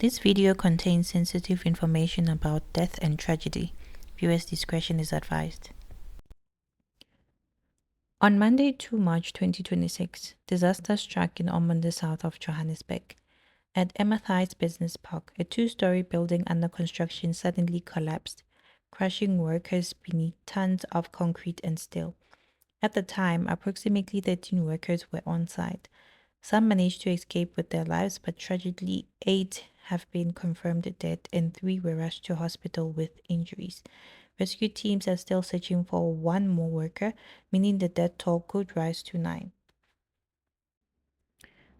This video contains sensitive information about death and tragedy. Viewers' discretion is advised. On Monday, 2 March 2026, disaster struck in Ormonde, south of Johannesburg. At Amethyst Business Park, a two-story building under construction suddenly collapsed, crushing workers beneath tons of concrete and steel. At the time, approximately 13 workers were on site. Some managed to escape with their lives, but tragically, 8 have been confirmed dead and 3 were rushed to hospital with injuries. Rescue teams are still searching for one more worker, meaning the death toll could rise to 9.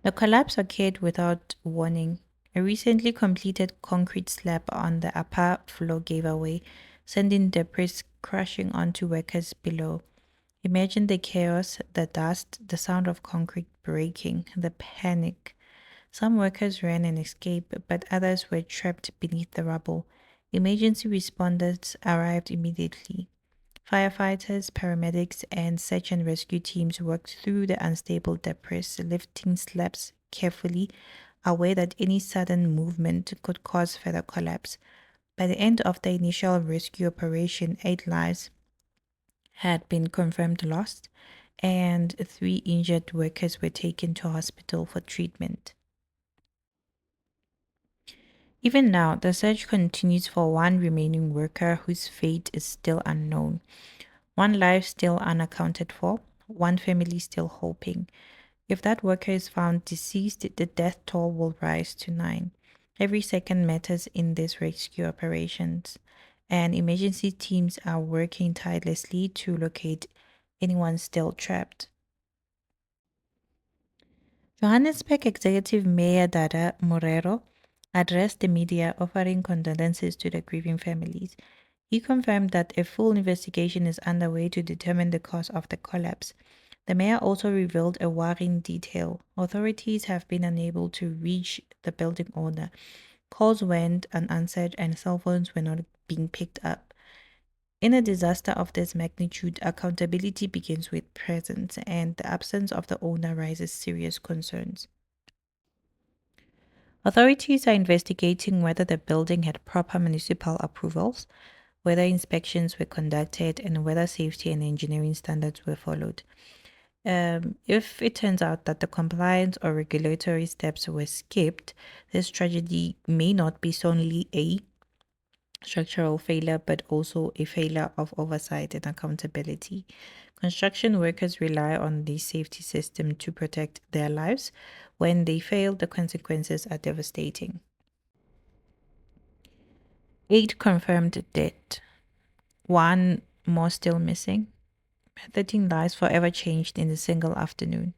The collapse occurred without warning. A recently completed concrete slab on the upper floor gave away, sending debris crashing onto workers below. Imagine the chaos, the dust, the sound of concrete breaking, the panic. Some workers ran and escaped, but others were trapped beneath the rubble. Emergency responders arrived immediately. Firefighters, paramedics, and search and rescue teams worked through the unstable debris, lifting slabs carefully, aware that any sudden movement could cause further collapse. By the end of the initial rescue operation, 8 lives had been confirmed lost, and 3 injured workers were taken to hospital for treatment. Even now, the search continues for one remaining worker whose fate is still unknown. One life still unaccounted for, one family still hoping. If that worker is found deceased, the death toll will rise to 9. Every second matters in these rescue operations, and emergency teams are working tirelessly to locate anyone still trapped. Johannesburg Executive Mayor Dada Morero addressed the media, offering condolences to the grieving families. He confirmed that a full investigation is underway to determine the cause of the collapse. The mayor also revealed a worrying detail. Authorities have been unable to reach the building owner. Calls went unanswered and cell phones were not being picked up. In a disaster of this magnitude, accountability begins with presence, and the absence of the owner raises serious concerns. Authorities are investigating whether the building had proper municipal approvals, whether inspections were conducted, and whether safety and engineering standards were followed. If it turns out that the compliance or regulatory steps were skipped, this tragedy may not be solely a structural failure, but also a failure of oversight and accountability. Construction workers rely on the safety system to protect their lives. When they fail, the consequences are devastating. 8 confirmed dead, 1 more still missing. 13 lives forever changed in a single afternoon.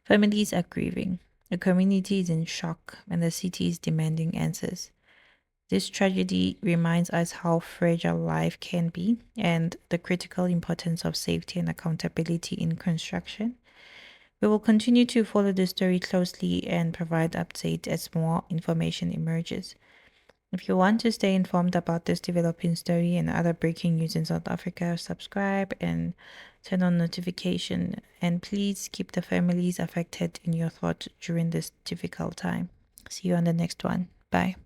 Families are grieving. The community is in shock, and the city is demanding answers. This tragedy reminds us how fragile life can be and the critical importance of safety and accountability in construction. We will continue to follow the story closely and provide updates as more information emerges. If you want to stay informed about this developing story and other breaking news in South Africa, subscribe and turn on notification. And please keep the families affected in your thoughts during this difficult time. See you on the next one. Bye.